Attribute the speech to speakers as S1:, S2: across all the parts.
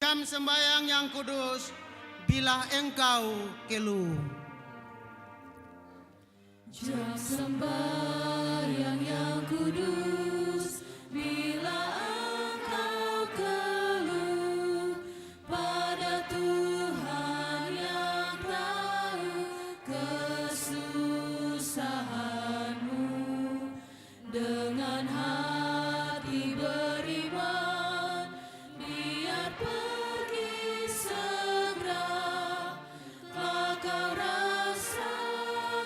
S1: Jam sembahyang yang kudus, bila engkau keluh.
S2: Jam sembahyang yang kudus, bila engkau keluh pada Tuhan yang tahu kesusahanmu, dengan hati beriman biar pergi segera, kau rasa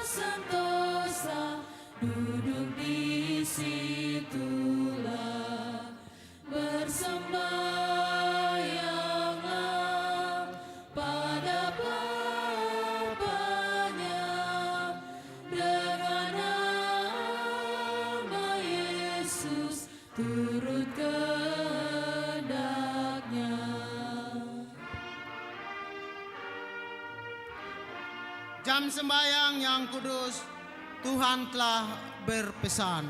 S2: sentosa, duduk di situlah bersembahyanglah pada Bapanya dengan nama Yesus turut kehendaknya.
S1: Jam sembahyang yang kudus, Tuhan telah berpesan.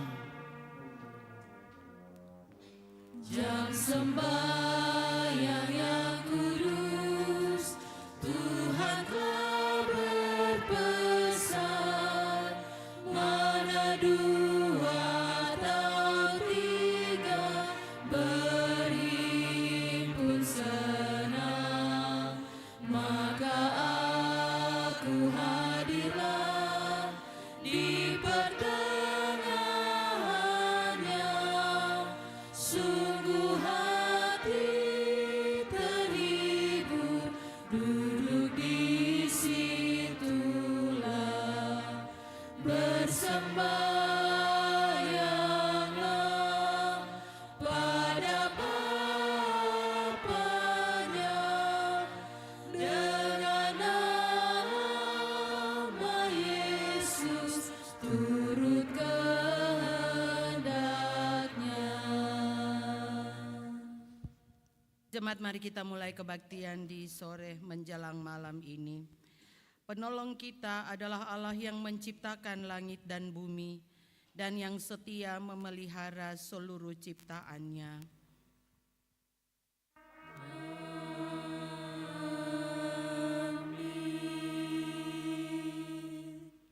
S2: Jam sembahyang yang kudus, Tuhan telah berpesan, mana dua atau tiga berhimpun senang, maka aku hadirlah di pertengahannya. Sungguh hati terhibur, duduk di situlah bersembahyanglah pada Bapanya dengan nama Yesus turut kehendaknya.
S3: Jemaat, mari kita mulai kebaktian di sore menjelang malam ini. Penolong kita adalah Allah yang menciptakan langit dan bumi dan yang setia memelihara seluruh ciptaannya.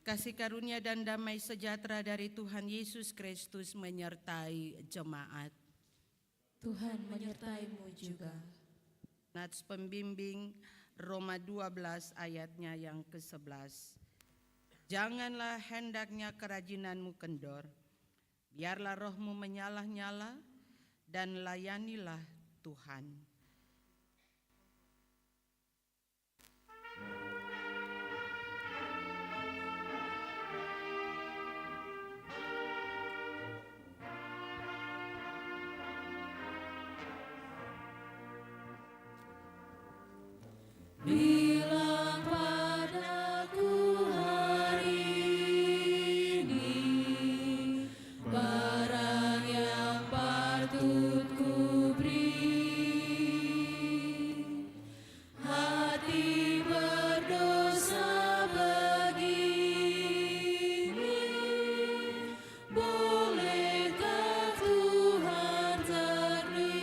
S3: Kasih karunia dan damai sejahtera dari Tuhan Yesus Kristus menyertai jemaat.
S2: Tuhan menyertaimu juga.
S3: Nats pembimbing Roma 12 ayatnya yang ke-11. Janganlah hendaknya kerajinanmu kendor, biarlah rohmu menyala-nyala dan layanilah Tuhan.
S2: Bilang padaku hari ini barang yang patut ku beri. Hati berdosa begini, bolehkah Tuhan terdiri?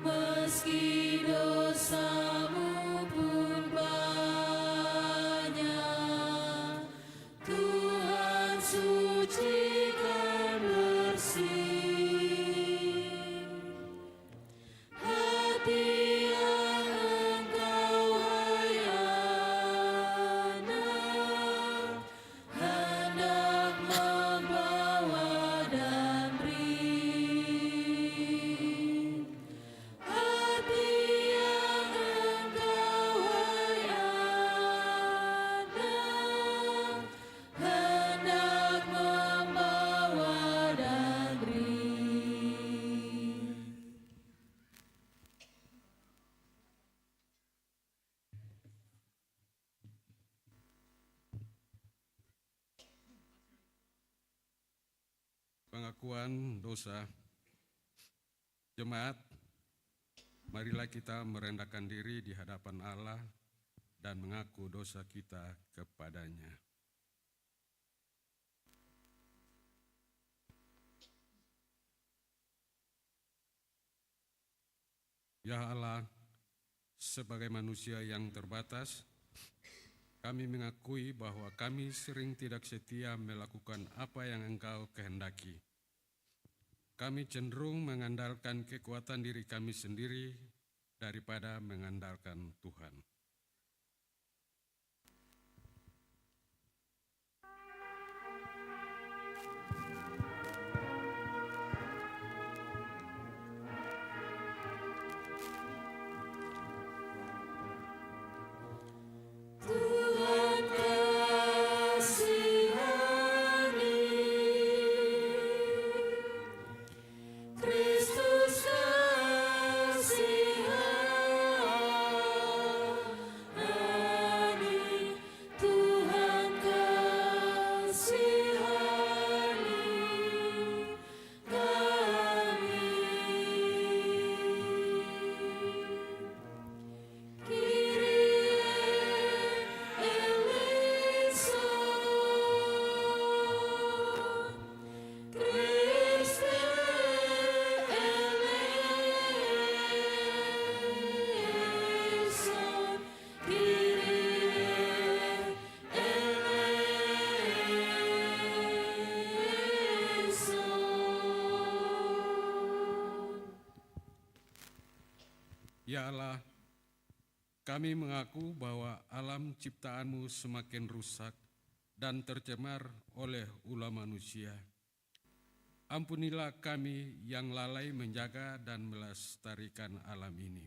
S2: Meski dosamu pun banyak, Tuhan sucikan bersih. Hati yang engkau hayana, hendak membawa dan beri. Hati yang engkau hayana, hendak membawa dan beri.
S4: Pengakuan dosa. Jemaat, marilah kita merendahkan diri di hadapan Allah dan mengaku dosa kita kepadanya. Ya Allah, sebagai manusia yang terbatas, kami mengakui bahwa kami sering tidak setia melakukan apa yang Engkau kehendaki. Kami cenderung mengandalkan kekuatan diri kami sendiri daripada mengandalkan Tuhan.
S2: Tuhan kasihani, Kristus kasihani, Tuhan kasihani kami.
S4: Ya Allah, kami mengaku bahwa alam ciptaanmu semakin rusak dan tercemar oleh ulah manusia. Ampunilah kami yang lalai menjaga dan melestarikan alam ini.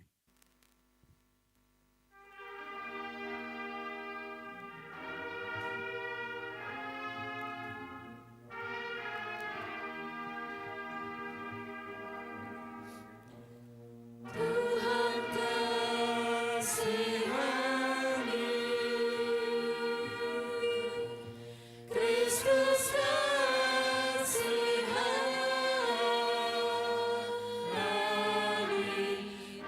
S2: Tuhan kasihani, Kristus kasihani,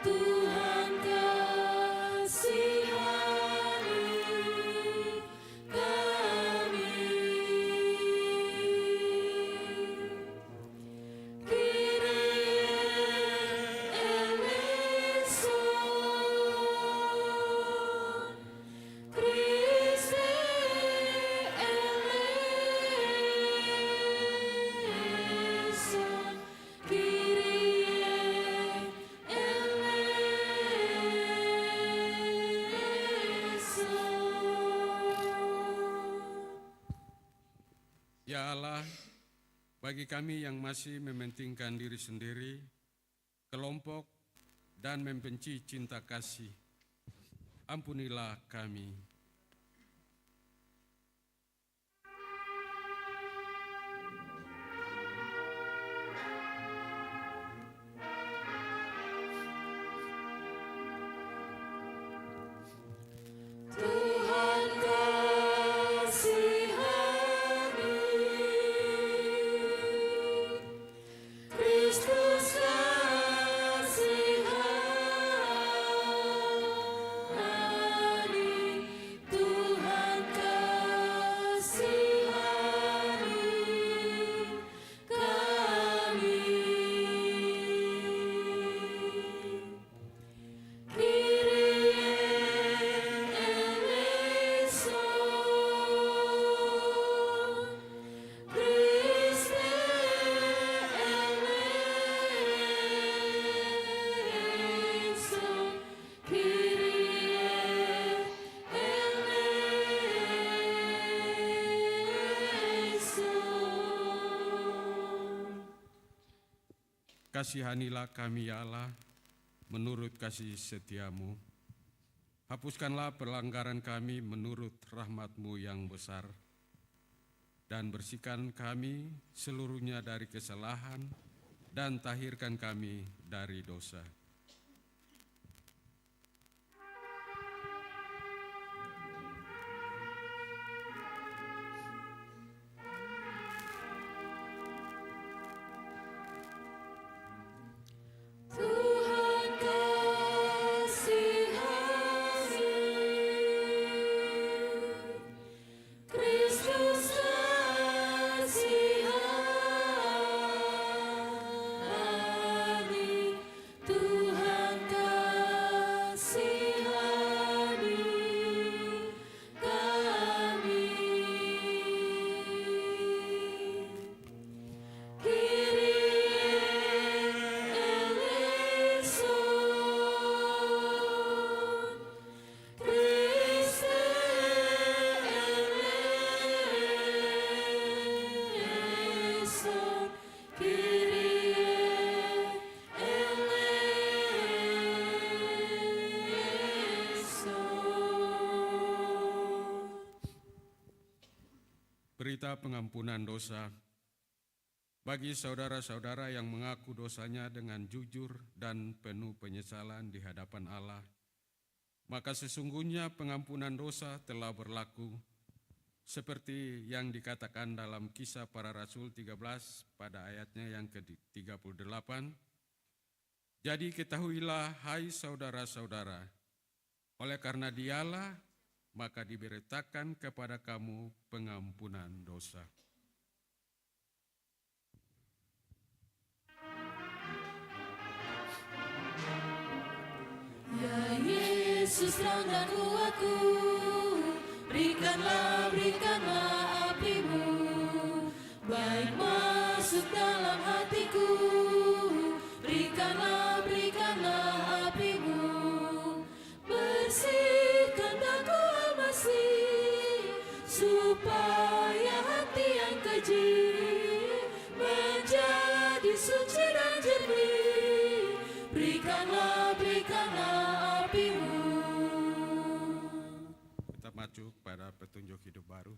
S2: Tuhan kasihani kami.
S4: Ya Allah, bagi kami yang masih mementingkan diri sendiri, kelompok, dan membenci cinta kasih, ampunilah kami.
S2: Tuhan kasihani, Kristus kasihani, Tuhan kasihani kami.
S4: Kasihanilah kami ya Allah, menurut kasih setiamu. Hapuskanlah pelanggaran kami menurut rahmat-Mu yang besar, dan bersihkan kami seluruhnya dari kesalahan, dan tahirkan kami dari dosa.
S2: Tuhan kasihani, Kristus kasihani, Tuhan
S4: berita pengampunan dosa bagi saudara-saudara yang mengaku dosanya dengan jujur dan penuh penyesalan di hadapan Allah, maka sesungguhnya pengampunan dosa telah berlaku seperti yang dikatakan dalam Kisah Para Rasul 13 pada ayatnya yang ke-38. Jadi ketahuilah, hai saudara-saudara, oleh karena Dialah, maka diberitakan kepada kamu pengampunan dosa.
S2: Ya Yesus, terang dan kuatku, berikanlah apimu, baik masuk dalam hatiku, berikanlah apimu, bersihkan daku masih, supaya hati yang keji menjadi suci dan jernih, berikanlah apimu.
S4: Kita maju pada petunjuk hidup baru.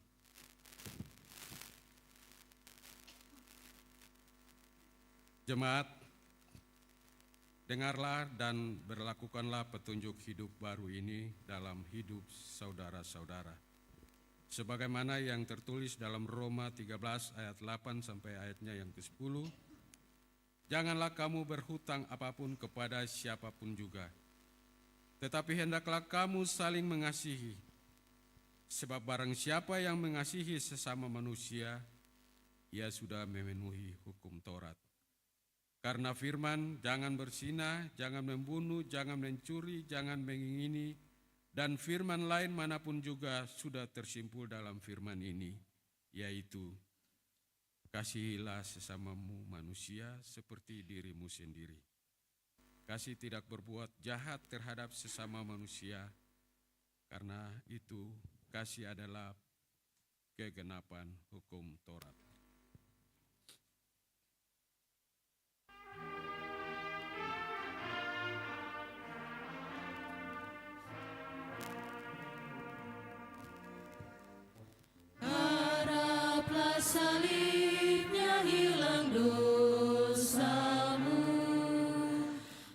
S4: Jemaat, dengarlah dan berlakukanlah petunjuk hidup baru ini dalam hidup saudara-saudara. Sebagaimana yang tertulis dalam Roma 13 ayat 8 sampai ayatnya yang ke-10, janganlah kamu berhutang apapun kepada siapapun juga, tetapi hendaklah kamu saling mengasihi, sebab barang siapa yang mengasihi sesama manusia, ia sudah memenuhi hukum Taurat. Karena firman, jangan berzinah, jangan membunuh, jangan mencuri, jangan mengingini, dan firman lain manapun juga sudah tersimpul dalam firman ini, yaitu kasihilah sesamamu manusia seperti dirimu sendiri. Kasih tidak berbuat jahat terhadap sesama manusia, karena itu kasih adalah kegenapan hukum Taurat.
S2: Haraplah salibnya hilang dosamu,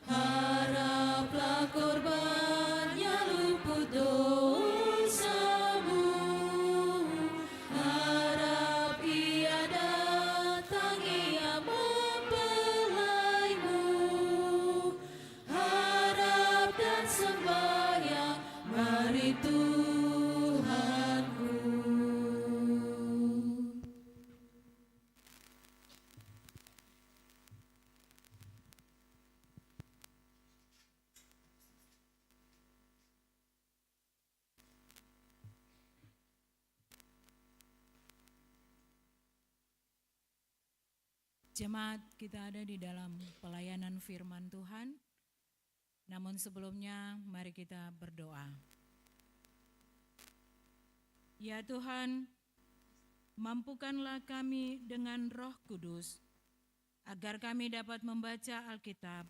S2: haraplah korbannya luput dosamu, harap ia datang, ia mempelaimu, harap dan sembahyang, mari Tuhanku.
S5: Jemaat, kita ada di dalam pelayanan firman Tuhan. Namun sebelumnya mari kita berdoa. Ya Tuhan, mampukanlah kami dengan Roh Kudus agar kami dapat membaca Alkitab,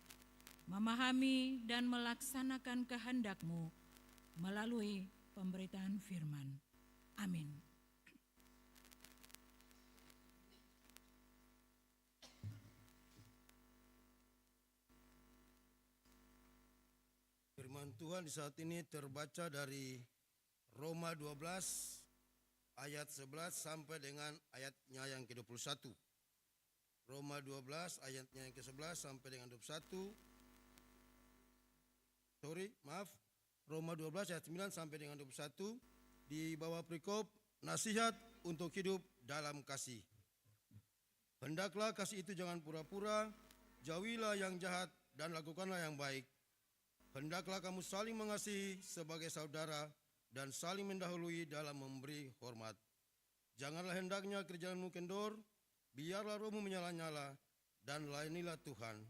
S5: memahami dan melaksanakan kehendak-Mu melalui pemberitaan firman. Amin.
S6: Firman Tuhan di saat ini terbaca dari Roma 12 ayat 11 sampai dengan ayatnya yang ke-21. Roma 12 ayatnya yang ke-11 sampai dengan 21. Roma 12 ayat 9 sampai dengan 21 di bawah perikop nasihat untuk hidup dalam kasih. Hendaklah kasih itu jangan pura-pura, jauhilah yang jahat dan lakukanlah yang baik. Hendaklah kamu saling mengasihi sebagai saudara dan saling mendahului dalam memberi hormat. Janganlah hendaknya kerjaanmu kendor, biarlah rohmu menyala-nyala, dan layanilah Tuhan.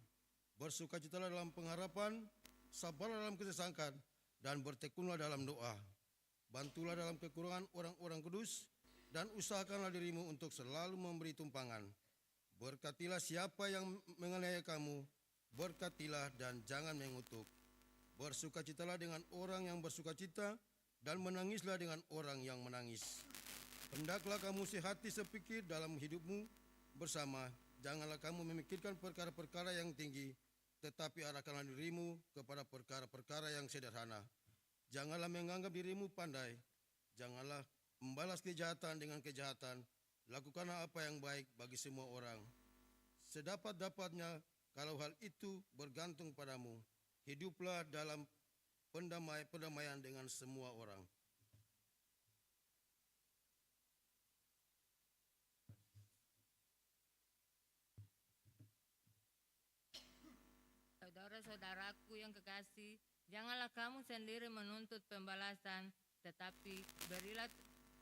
S6: Bersukacitalah dalam pengharapan, sabarlah dalam kesesakan, dan bertekunlah dalam doa. Bantulah dalam kekurangan orang-orang kudus, dan usahakanlah dirimu untuk selalu memberi tumpangan. Berkatilah siapa yang menganiaya kamu, berkatilah dan jangan mengutuk. Bersukacitalah dengan orang yang bersukacita, dan menangislah dengan orang yang menangis. Hendaklah kamu sehati sepikir dalam hidupmu bersama. Janganlah kamu memikirkan perkara-perkara yang tinggi, tetapi arahkanlah dirimu kepada perkara-perkara yang sederhana. Janganlah menganggap dirimu pandai. Janganlah membalas kejahatan dengan kejahatan. Lakukanlah apa yang baik bagi semua orang. Sedapat-dapatnya, kalau hal itu bergantung padamu, hiduplah dalam perdamaian dengan semua orang.
S7: Saudara-saudaraku yang kekasih, janganlah kamu sendiri menuntut pembalasan, tetapi berilah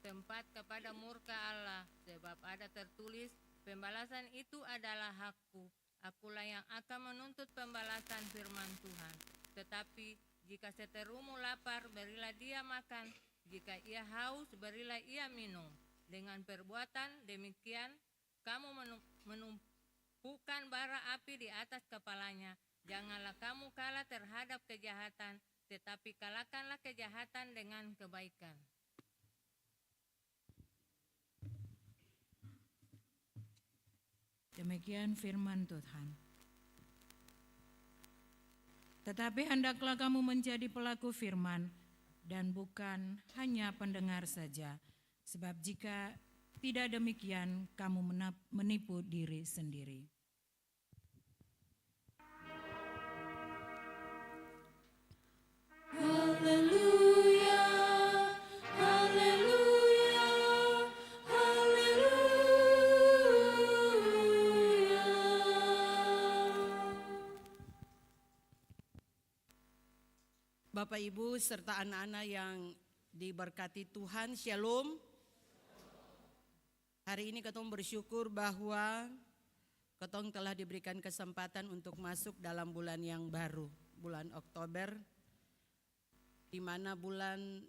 S7: tempat kepada murka Allah, sebab ada tertulis, pembalasan itu adalah hakku, akulah yang akan menuntut pembalasan, firman Tuhan. Tetapi jika seterumu lapar, berilah dia makan, jika ia haus, berilah ia minum. Dengan perbuatan demikian, kamu menumpukan bara api di atas kepalanya. Janganlah kamu kalah terhadap kejahatan, tetapi kalahkanlah kejahatan dengan kebaikan.
S5: Demikian firman Tuhan. Tetapi hendaklah kamu menjadi pelaku firman dan bukan hanya pendengar saja, sebab jika tidak demikian kamu menipu diri sendiri.
S2: Haleluya, haleluya, haleluya.
S3: Bapak Ibu serta anak-anak yang diberkati Tuhan, Shalom. Hari ini ketong bersyukur bahwa ketong telah diberikan kesempatan untuk masuk dalam bulan yang baru, bulan Oktober, di mana bulan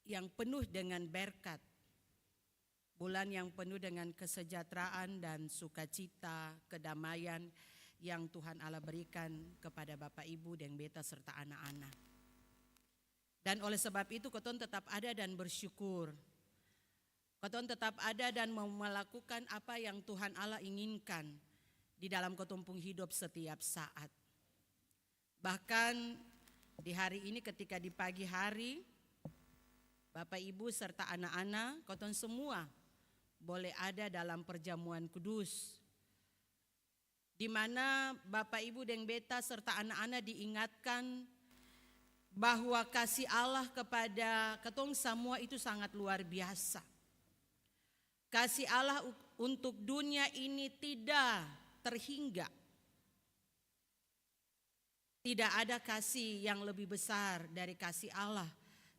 S3: yang penuh dengan berkat, bulan yang penuh dengan kesejahteraan dan sukacita, kedamaian yang Tuhan Allah berikan kepada Bapak Ibu dan beta serta anak-anak. Dan oleh sebab itu ketong tetap ada dan bersyukur. Ketong tetap ada dan mau melakukan apa yang Tuhan Allah inginkan di dalam ketong pung hidup setiap saat. Bahkan di hari ini ketika di pagi hari, Bapak Ibu serta anak-anak, ketong semua boleh ada dalam perjamuan kudus. Di mana Bapak Ibu dan beta serta anak-anak diingatkan bahwa kasih Allah kepada ketong semua itu sangat luar biasa. Kasih Allah untuk dunia ini tidak terhingga. Tidak ada kasih yang lebih besar dari kasih Allah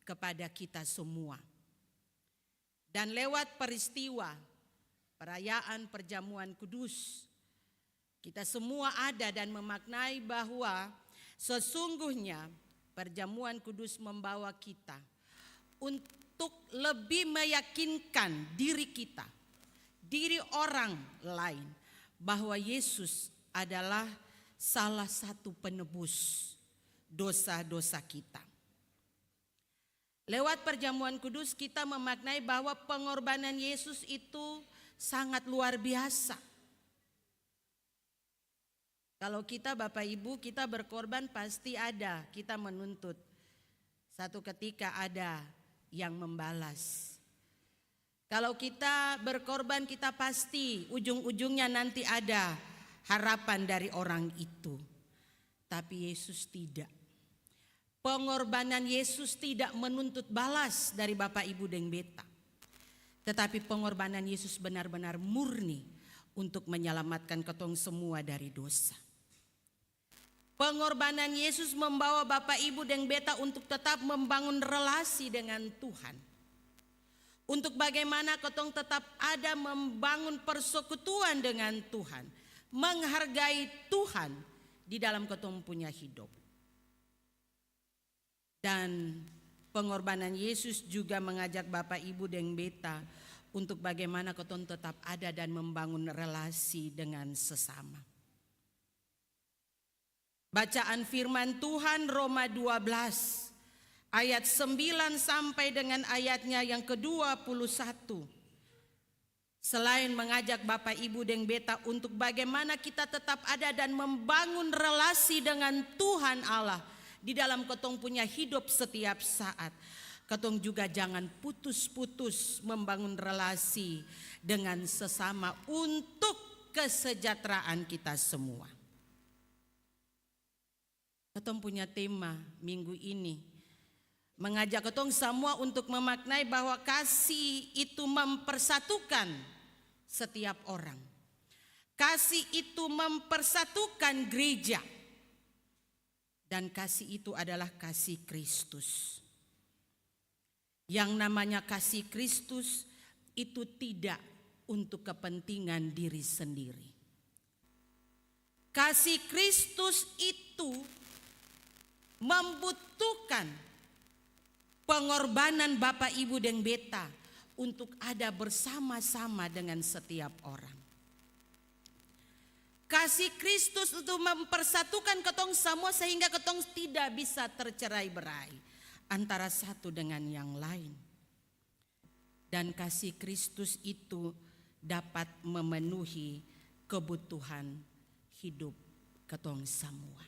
S3: kepada kita semua. Dan lewat peristiwa perayaan perjamuan kudus, kita semua ada dan memaknai bahwa sesungguhnya perjamuan kudus membawa kita untuk lebih meyakinkan diri kita, diri orang lain, bahwa Yesus adalah salah satu penebus dosa-dosa kita. Lewat perjamuan kudus kita memaknai bahwa pengorbanan Yesus itu sangat luar biasa. Kalau kita Bapak Ibu, kita berkorban pasti ada, kita menuntut. Satu ketika ada yang membalas. Kalau kita berkorban, kita pasti ujung-ujungnya nanti ada harapan dari orang itu. Tapi Yesus tidak. Pengorbanan Yesus tidak menuntut balas dari Bapak Ibu dan beta. Tetapi pengorbanan Yesus benar-benar murni untuk menyelamatkan ketong semua dari dosa. Pengorbanan Yesus membawa Bapak Ibu dan beta untuk tetap membangun relasi dengan Tuhan. Untuk bagaimana ketong tetap ada membangun persekutuan dengan Tuhan. Menghargai Tuhan di dalam ketong punya hidup. Dan pengorbanan Yesus juga mengajak Bapak Ibu dan beta untuk bagaimana ketong tetap ada dan membangun relasi dengan sesama. Bacaan firman Tuhan Roma 12 ayat 9 sampai dengan ayatnya yang ke-21. Selain mengajak Bapak Ibu dan Beta untuk bagaimana kita tetap ada dan membangun relasi dengan Tuhan Allah di dalam ketong punya hidup setiap saat. Ketong juga jangan putus-putus membangun relasi dengan sesama untuk kesejahteraan kita semua. Ketong punya tema minggu ini mengajak ketong semua untuk memaknai bahwa kasih itu mempersatukan setiap orang. Kasih itu mempersatukan gereja. Dan kasih itu adalah kasih Kristus. Yang namanya kasih Kristus itu tidak untuk kepentingan diri sendiri. Kasih Kristus itu membutuhkan pengorbanan Bapak Ibu dan Beta untuk ada bersama-sama dengan setiap orang. Kasih Kristus itu mempersatukan ketong semua sehingga ketong tidak bisa tercerai-berai antara satu dengan yang lain. Dan kasih Kristus itu dapat memenuhi kebutuhan hidup ketong semua.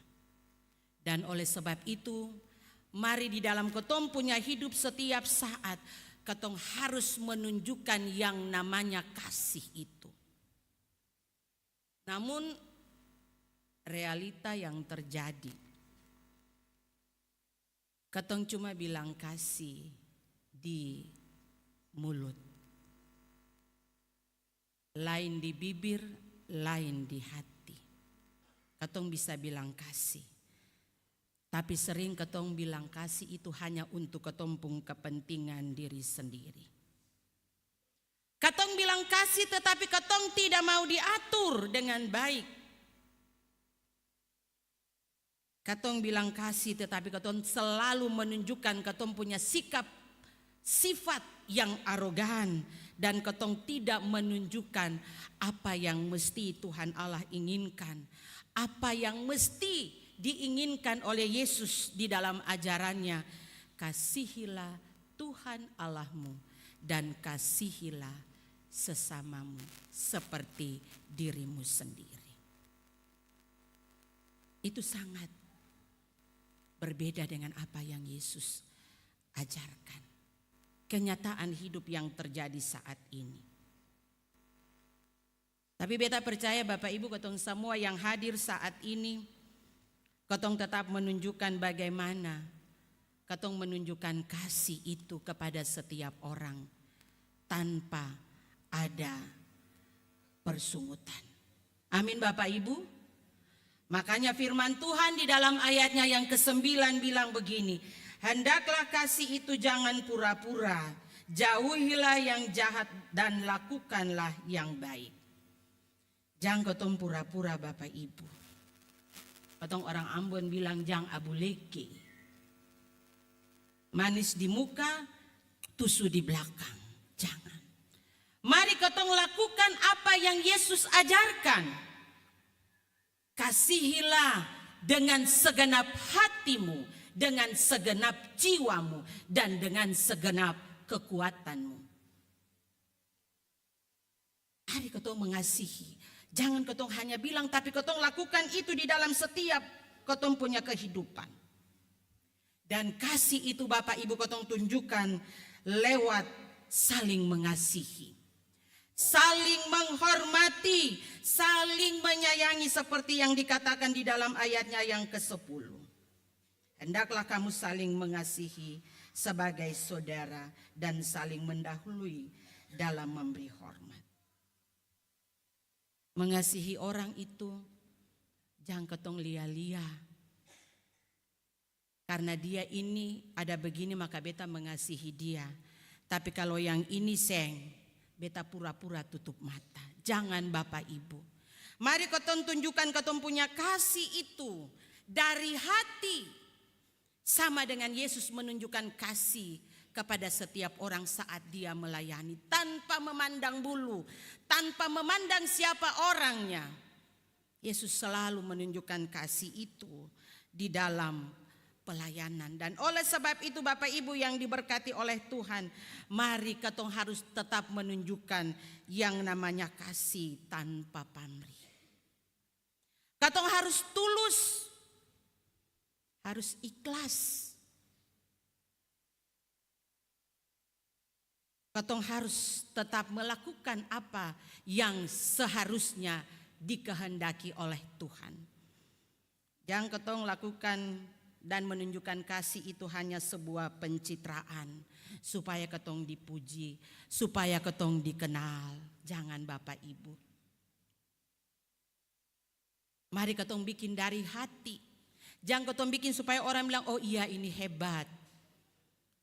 S3: Dan oleh sebab itu, mari di dalam ketong punya hidup setiap saat, ketong harus menunjukkan yang namanya kasih itu. Namun realita yang terjadi, ketong cuma bilang kasih di mulut, lain di bibir, lain di hati. Ketong bisa bilang kasih, tapi sering ketong bilang kasih itu hanya untuk ketong pung kepentingan diri sendiri. Ketong bilang kasih tetapi ketong tidak mau diatur dengan baik. Ketong bilang kasih tetapi ketong selalu menunjukkan ketong punya sikap, sifat yang arogan. Dan ketong tidak menunjukkan apa yang mesti Tuhan Allah inginkan. Apa yang mesti diinginkan oleh Yesus di dalam ajarannya. Kasihilah Tuhan Allahmu dan kasihilah sesamamu seperti dirimu sendiri. Itu sangat berbeda dengan apa yang Yesus ajarkan. Kenyataan hidup yang terjadi saat ini. Tapi beta percaya Bapak Ibu ketong semua yang hadir saat ini, ketong tetap menunjukkan bagaimana ketong menunjukkan kasih itu kepada setiap orang tanpa ada persungutan. Amin Bapak Ibu. Makanya firman Tuhan di dalam ayatnya yang ke-9 bilang begini, hendaklah kasih itu jangan pura-pura, jauhilah yang jahat dan lakukanlah yang baik. Jangan ketong pura-pura Bapak Ibu. Ketong orang Ambon bilang jangan abuleke. Manis di muka, tusu di belakang. Jangan. Mari ketong lakukan apa yang Yesus ajarkan. Kasihilah dengan segenap hatimu, dengan segenap jiwamu, dan dengan segenap kekuatanmu. Mari ketong mengasihi. Jangan ketong hanya bilang, tapi ketong lakukan itu di dalam setiap ketong punya kehidupan. Dan kasih itu Bapak Ibu ketong tunjukkan lewat saling mengasihi. Saling menghormati, saling menyayangi seperti yang dikatakan di dalam ayatnya yang ke-10. Hendaklah kamu saling mengasihi sebagai saudara dan saling mendahului dalam memberi hormat. Mengasihi orang itu jangan ketong lia-lia. Karena dia ini ada begini maka beta mengasihi dia. Tapi kalau yang ini beta pura-pura tutup mata. Jangan Bapak Ibu. Mari ketong tunjukkan ketong punya kasih itu dari hati. Sama dengan Yesus menunjukkan kasih kepada setiap orang saat dia melayani. Tanpa memandang bulu, tanpa memandang siapa orangnya. Yesus selalu menunjukkan kasih itu di dalam pelayanan. Dan oleh sebab itu Bapak Ibu yang diberkati oleh Tuhan, mari ketong harus tetap menunjukkan yang namanya kasih tanpa pamrih. Ketong harus tulus, harus ikhlas. Ketong harus tetap melakukan apa yang seharusnya dikehendaki oleh Tuhan. Jangan ketong lakukan dan menunjukkan kasih itu hanya sebuah pencitraan supaya ketong dipuji, supaya ketong dikenal. Jangan Bapak Ibu. Mari ketong bikin dari hati. Jangan ketong bikin supaya orang bilang, oh iya ini hebat.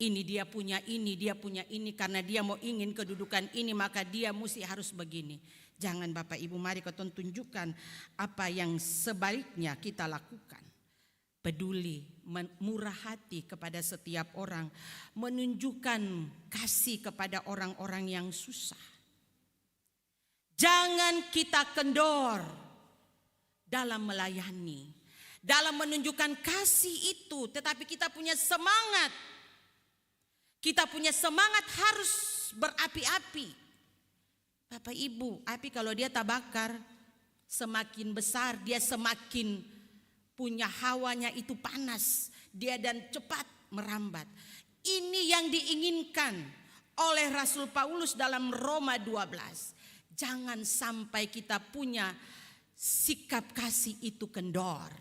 S3: Ini dia punya ini karena dia mau ingin kedudukan ini maka dia mesti harus begini. Jangan Bapak Ibu, mari ketong tunjukkan apa yang sebaliknya kita lakukan. Peduli, murah hati kepada setiap orang, menunjukkan kasih kepada orang-orang yang susah. Jangan kita kendor dalam melayani, dalam menunjukkan kasih itu, tetapi kita punya semangat. Kita punya semangat harus berapi-api. Bapak Ibu, api kalau dia tak bakar, semakin besar dia semakin punya hawanya itu panas, dia dan cepat merambat. Ini yang diinginkan oleh Rasul Paulus dalam Roma 12. Jangan sampai kita punya sikap kasih itu kendor.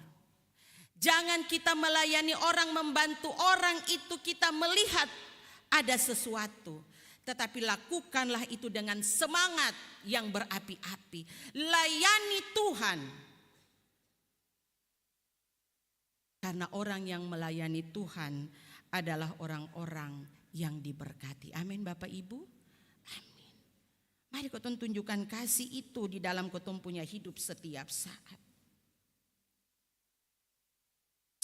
S3: Jangan kita melayani orang, membantu orang itu kita melihat ada sesuatu. Tetapi lakukanlah itu dengan semangat yang berapi-api. Layani Tuhan. Karena orang yang melayani Tuhan adalah orang-orang yang diberkati. Amin Bapak Ibu. Amin. Mari ketong tunjukkan kasih itu di dalam ketong punya hidup setiap saat.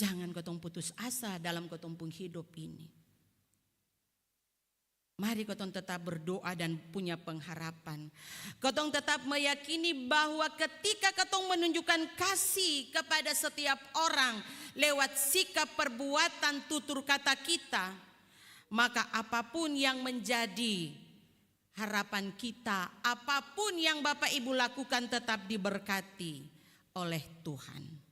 S3: Jangan ketong putus asa dalam ketong punya hidup ini. Mari ketong tetap berdoa dan punya pengharapan. Ketong tetap meyakini bahwa ketika ketong menunjukkan kasih kepada setiap orang lewat sikap, perbuatan, tutur kata kita, maka apapun yang menjadi harapan kita, apapun yang Bapak Ibu lakukan tetap diberkati oleh Tuhan.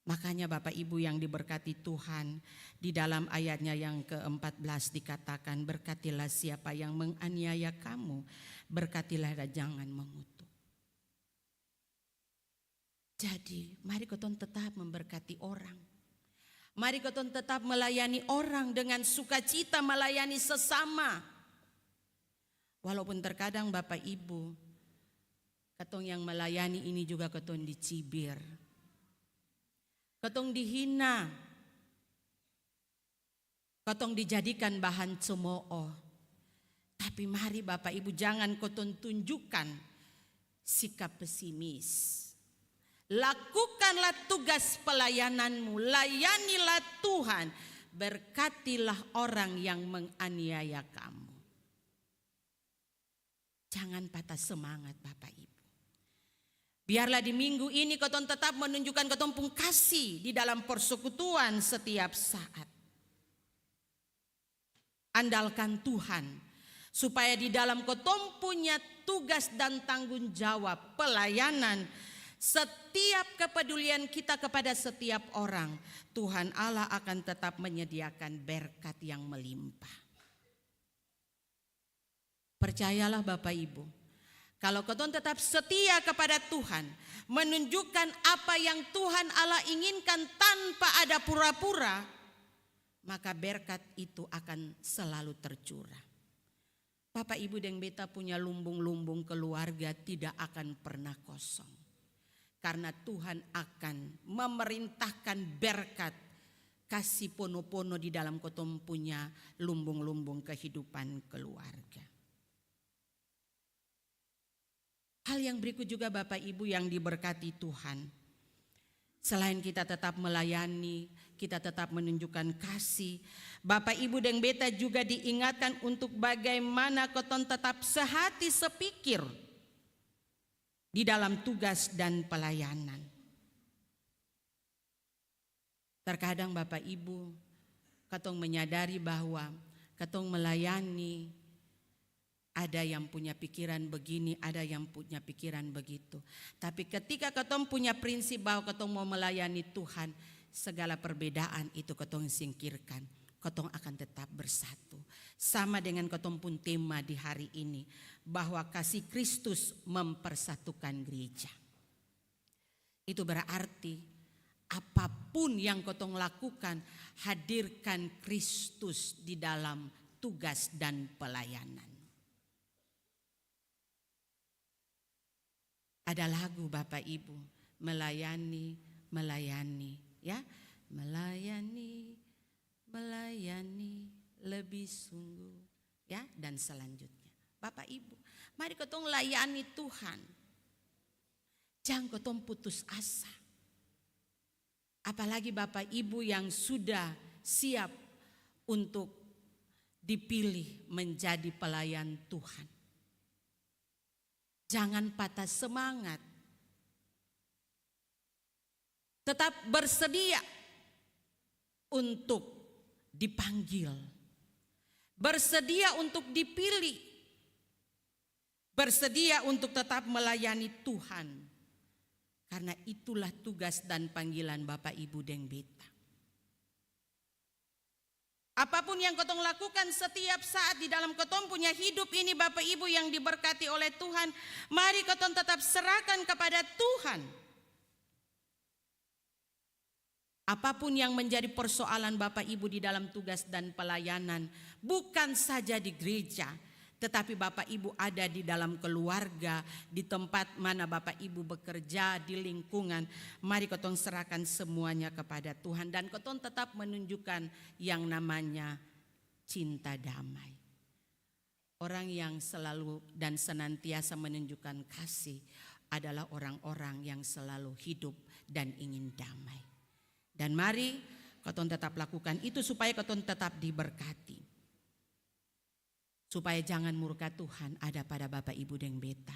S3: Makanya Bapak Ibu yang diberkati Tuhan, di dalam ayatnya yang ke-14 dikatakan, berkatilah siapa yang menganiaya kamu, berkatilah dan jangan mengutuk. Jadi mari ketong tetap memberkati orang. Mari ketong tetap melayani orang dengan sukacita, melayani sesama. Walaupun terkadang Bapak Ibu, ketong yang melayani ini juga ketong dicibir. Ketong dihina, ketong dijadikan bahan cemooh. Tapi mari Bapak Ibu jangan ketong tunjukkan sikap pesimis. Lakukanlah tugas pelayananmu, layanilah Tuhan, berkatilah orang yang menganiaya kamu. Jangan patah semangat Bapak Ibu. Biarlah di minggu ini ketong tetap menunjukkan ketong pun kasih di dalam persekutuan setiap saat. Andalkan Tuhan supaya di dalam ketong punya tugas dan tanggung jawab pelayanan, setiap kepedulian kita kepada setiap orang, Tuhan Allah akan tetap menyediakan berkat yang melimpah. Percayalah Bapak Ibu, kalau ketong tetap setia kepada Tuhan, menunjukkan apa yang Tuhan Allah inginkan tanpa ada pura-pura, maka berkat itu akan selalu tercurah. Bapak Ibu dan beta punya lumbung-lumbung keluarga tidak akan pernah kosong. Karena Tuhan akan memerintahkan berkat, kasih pono-pono di dalam ketong punya lumbung-lumbung kehidupan keluarga. Hal yang berikut juga Bapak Ibu yang diberkati Tuhan. Selain kita tetap melayani, kita tetap menunjukkan kasih, Bapak Ibu dan beta juga diingatkan untuk bagaimana ketong tetap sehati sepikir di dalam tugas dan pelayanan. Terkadang Bapak Ibu, katong menyadari bahwa katong melayani, ada yang punya pikiran begini, ada yang punya pikiran begitu. Tapi ketika katong punya prinsip bahwa katong mau melayani Tuhan, segala perbedaan itu katong singkirkan. Katong akan tetap bersatu. Sama dengan katong pun tema di hari ini, bahwa kasih Kristus mempersatukan gereja. Itu berarti apapun yang katong lakukan, hadirkan Kristus di dalam tugas dan pelayanan. Ada lagu Bapak Ibu, melayani, ya, melayani lebih sungguh, ya, dan selanjutnya. Bapak Ibu, mari katong layani Tuhan. Jangan katong putus asa. Apalagi Bapak Ibu yang sudah siap untuk dipilih menjadi pelayan Tuhan. Jangan patah semangat. Tetap bersedia untuk dipanggil. Bersedia untuk dipilih. Bersedia untuk tetap melayani Tuhan. Karena itulah tugas dan panggilan Bapak Ibu Deng Beta. Apapun yang katong lakukan setiap saat di dalam katong punya hidup ini Bapak Ibu yang diberkati oleh Tuhan, mari katong tetap serahkan kepada Tuhan. Apapun yang menjadi persoalan Bapak Ibu di dalam tugas dan pelayanan, bukan saja di gereja, tetapi Bapak Ibu ada di dalam keluarga, di tempat mana Bapak Ibu bekerja, di lingkungan. Mari katong serahkan semuanya kepada Tuhan. Dan katong tetap menunjukkan yang namanya cinta damai. Orang yang selalu dan senantiasa menunjukkan kasih adalah orang-orang yang selalu hidup dan ingin damai. Dan mari katong tetap lakukan itu supaya katong tetap diberkati. Supaya jangan murka Tuhan ada pada Bapak Ibu Deng Beta.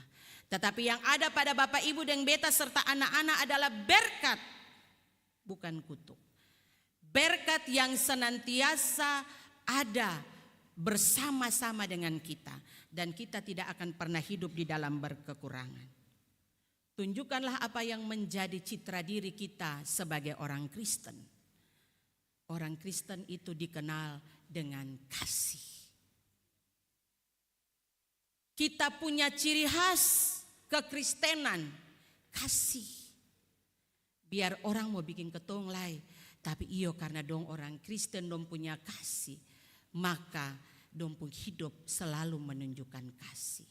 S3: Tetapi yang ada pada Bapak Ibu Deng Beta serta anak-anak adalah berkat, bukan kutuk. Berkat yang senantiasa ada bersama-sama dengan kita. Dan kita tidak akan pernah hidup di dalam berkekurangan. Tunjukkanlah apa yang menjadi citra diri kita sebagai orang Kristen. Orang Kristen itu dikenal dengan kasih. Kita punya ciri khas kekristenan, kasih. Biar orang mau bikin ketong lai, tapi iyo karena dong orang Kristen dong punya kasih, maka dong pun hidup selalu menunjukkan kasih.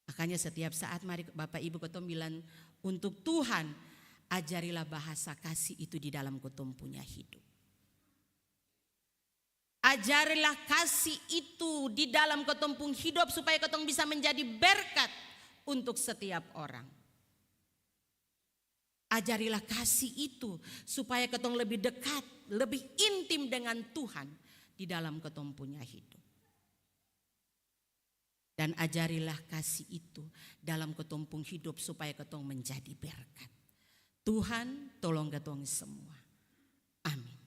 S3: Makanya setiap saat mari Bapak Ibu ketong bilang, untuk Tuhan ajarilah bahasa kasih itu di dalam ketong punya hidup. Ajarilah kasih itu di dalam ketong pun hidup supaya ketong bisa menjadi berkat untuk setiap orang. Ajarilah kasih itu supaya ketong lebih dekat, lebih intim dengan Tuhan di dalam ketong punya hidup. Dan ajarilah kasih itu dalam ketong pun hidup supaya ketong menjadi berkat. Tuhan tolong ketong semua. Amin.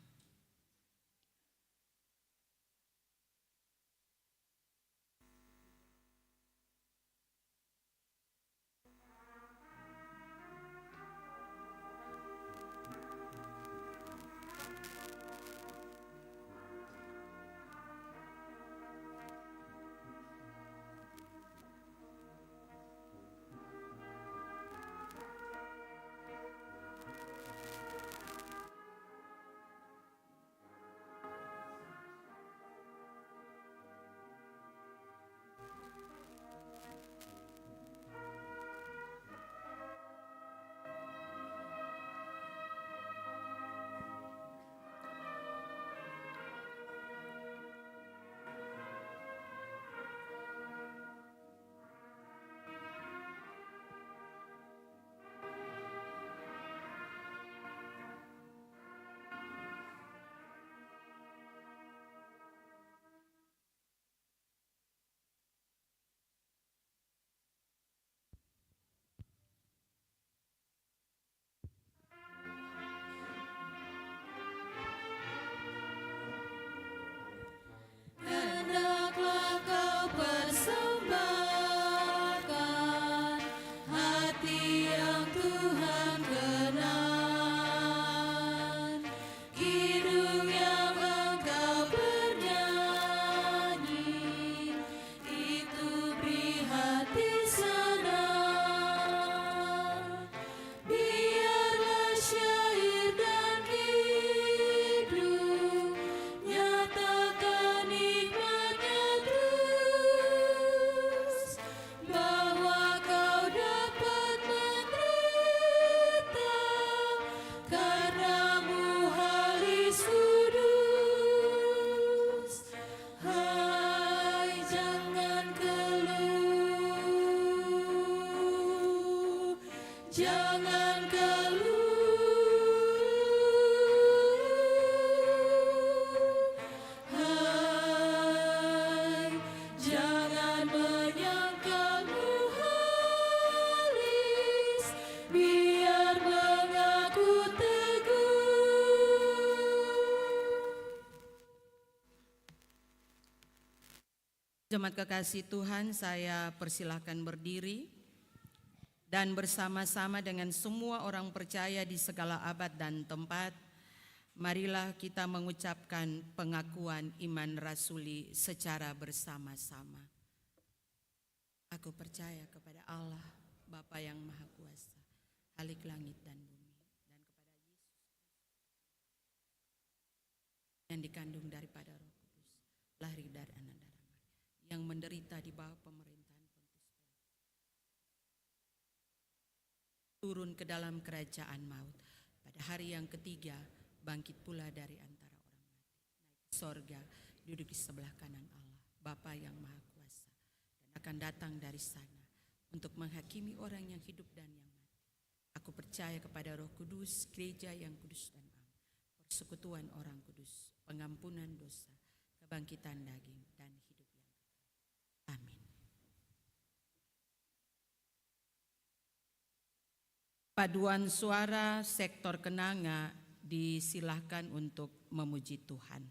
S3: Jemaat kekasih Tuhan, saya persilahkan berdiri dan bersama-sama dengan semua orang percaya di segala abad dan tempat, marilah kita mengucapkan pengakuan iman rasuli secara bersama-sama. Aku percaya kepada Allah, Bapa yang Maha Kuasa, Khalik langit dan bumi, dan kepada Yesus yang dikandung daripada Roh Kudus, lahir dari anak darah Maria, yang menderita di bawah pemerintahan Pontius Pilatus, turun ke dalam kerajaan maut, pada hari yang ketiga bangkit pula dari antara orang mati, naik ke sorga, duduk di sebelah kanan Allah, Bapa yang Maha Kuasa, dan akan datang dari sana untuk menghakimi orang yang hidup dan yang mati. Aku percaya kepada Roh Kudus, gereja yang kudus dan am, persekutuan orang kudus, pengampunan dosa, kebangkitan daging, dan hidup yang kekal. Amin. Paduan suara sektor Kenanga disilahkan untuk memuji Tuhan.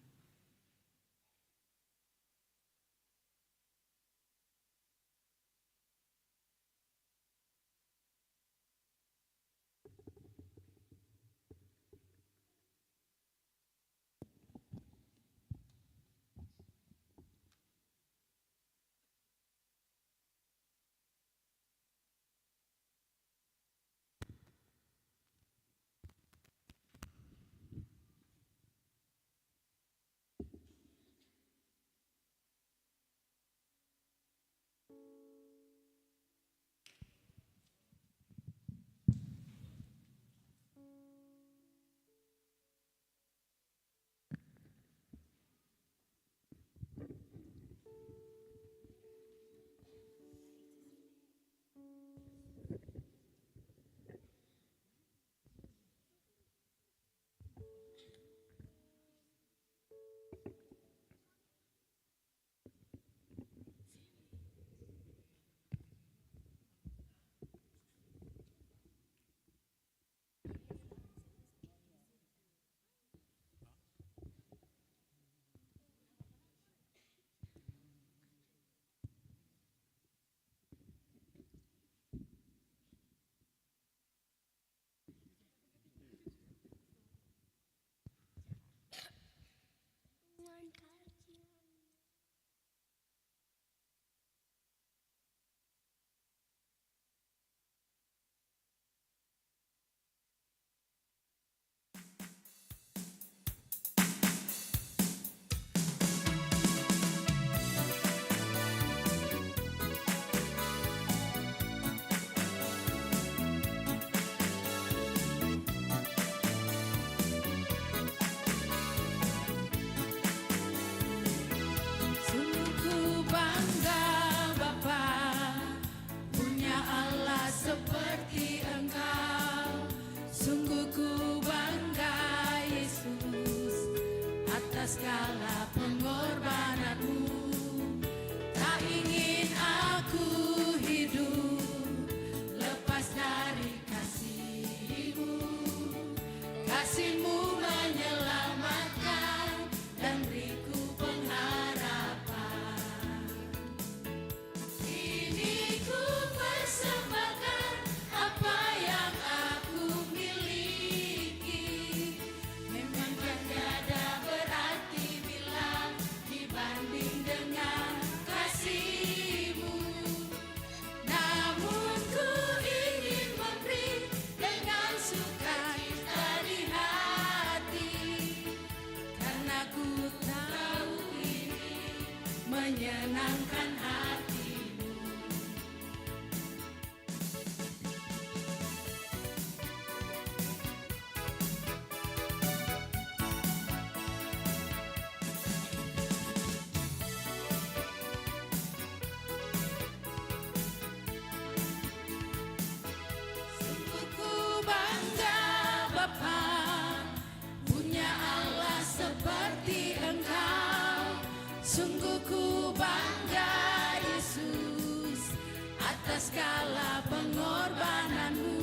S2: Sungguh ku bangga Yesus atas segala pengorbananmu.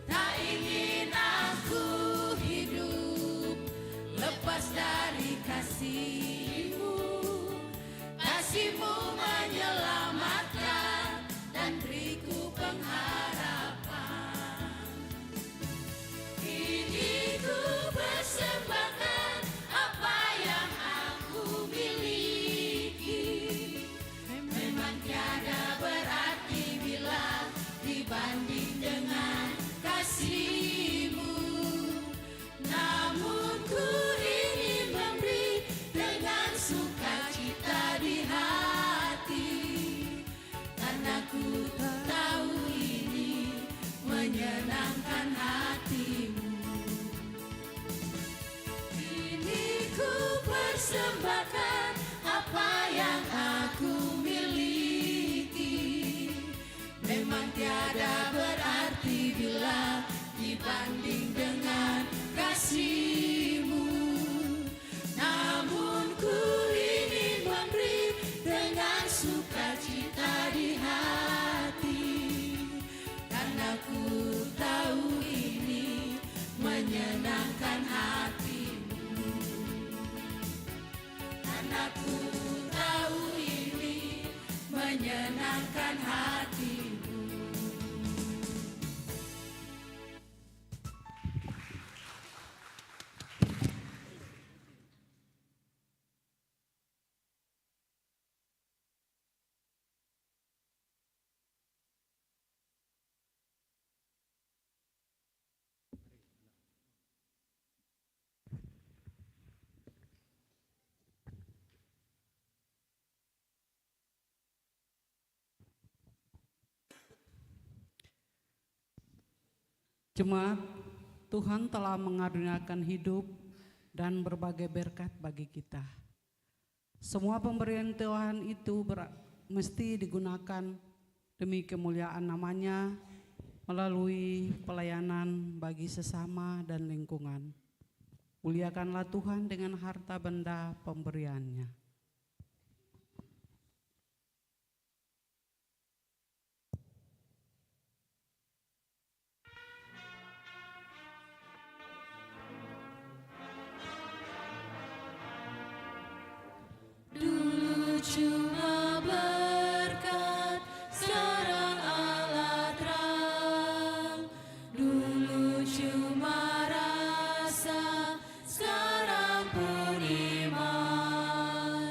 S2: Tak ingin aku hidup lepas dari kasih-Mu. Kasih kasih-Mu menyelamatkan dan beriku pengharapan. Kini ku persembahkan apa yang aku miliki. Memang tiada berarti bila dibanding dengan kasih-Mu. Namun ku ingin memberi dengan sukacita di hati, karena ku tahu ini menyenangkan hati-Mu. Kini ku persembahkan apa yang aku miliki. Memang tiada berarti bila dibanding dengan kasih-Mu. Namun ku ingin memberi dengan sukacita di hati, karena ku tahu ini menyenangkan hati-Mu. Karena ku tahu ini menyenangkan hati-Mu.
S8: Jemaat, Tuhan telah mengaruniakan hidup dan berbagai berkat bagi kita. Semua pemberian Tuhan itu mesti digunakan demi kemuliaan namanya melalui pelayanan bagi sesama dan lingkungan. Muliakanlah Tuhan dengan harta benda pemberiannya.
S2: Dulu cuma berkat, sekarang Allah terang. Dulu cuma rasa, sekarang pun iman.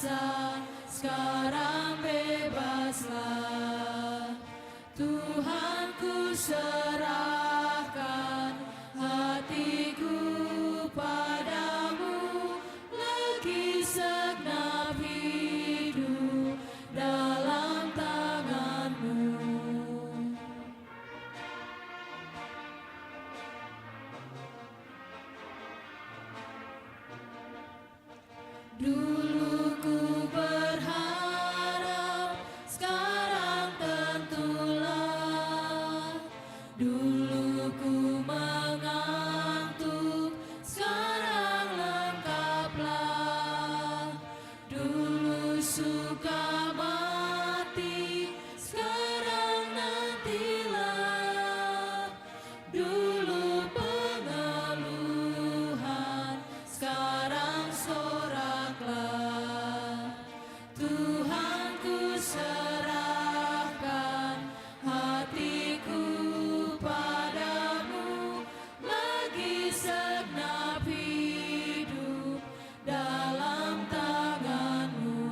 S2: kuasa, sekarang bebaslah. Tuhan ku serahkan hatiku padamu, lagi segenap hidup dalam tanganmu. Dulu ku berharap, sekarang tentulah. Dulu ku mengantuk, sekarang lengkaplah. Dulu suka mati, sekarang nantilah. Dulu pengeluhan, sekarang soraklah. Tuhan ku serahkan hatiku padamu, lagi segenap hidup dalam tanganmu.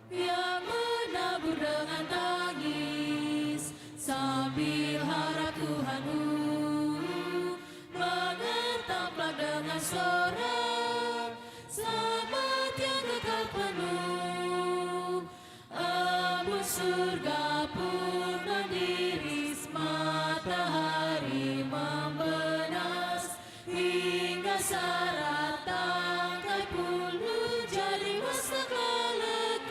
S2: Yang menabur dengan tangis sambil harap Tuhanmu, mengetaplah dengan sorak selamat yang kekal penuh. Embun surga pun mendiris, matahari membenas, hingga sarat tangkai puluh jadi masaklah lekas.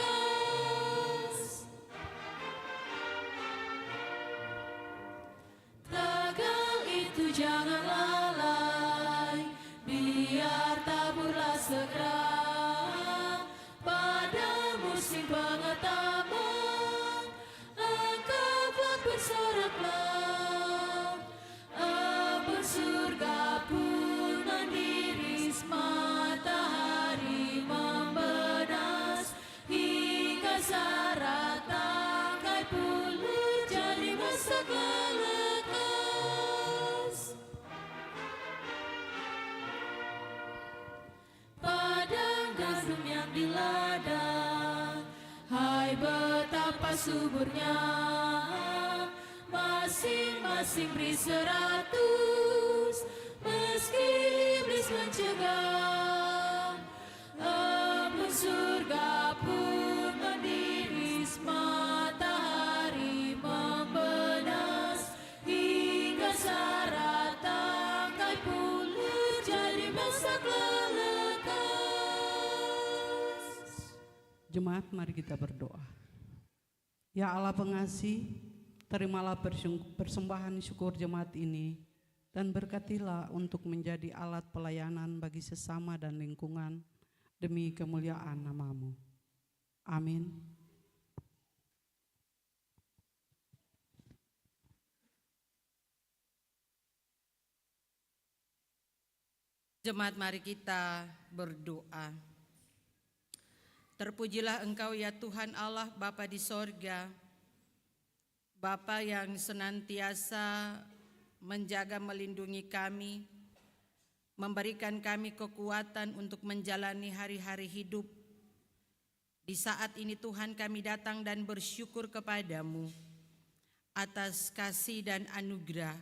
S2: Tagal itu jangan lalai, biar taburlah segera pada musim pengetaman. Angkatlah bersoraklah, embun surga pun mendiris, matahari membenas, hingga sarat tangkai puluh jadi masaklah lekas. Padang gandum yang di ladang, hai betapa suburnya, masing-masing beri 100, meski iblis mencegah. Embun surga pun mendiris, matahari membenas, hingga sarat tangkai puluh jadi masaklah lekas.
S8: Jemaat, mari kita berdoa. Ya Allah pengasih, terimalah persembahan syukur jemaat ini dan berkatilah untuk menjadi alat pelayanan bagi sesama dan lingkungan demi kemuliaan nama-Mu. Amin.
S3: Jemaat, mari kita berdoa. Terpujilah Engkau ya Tuhan Allah Bapa di sorga, Bapa yang senantiasa menjaga melindungi kami, memberikan kami kekuatan untuk menjalani hari-hari hidup. Di saat ini Tuhan, kami datang dan bersyukur kepadamu atas kasih dan anugerah,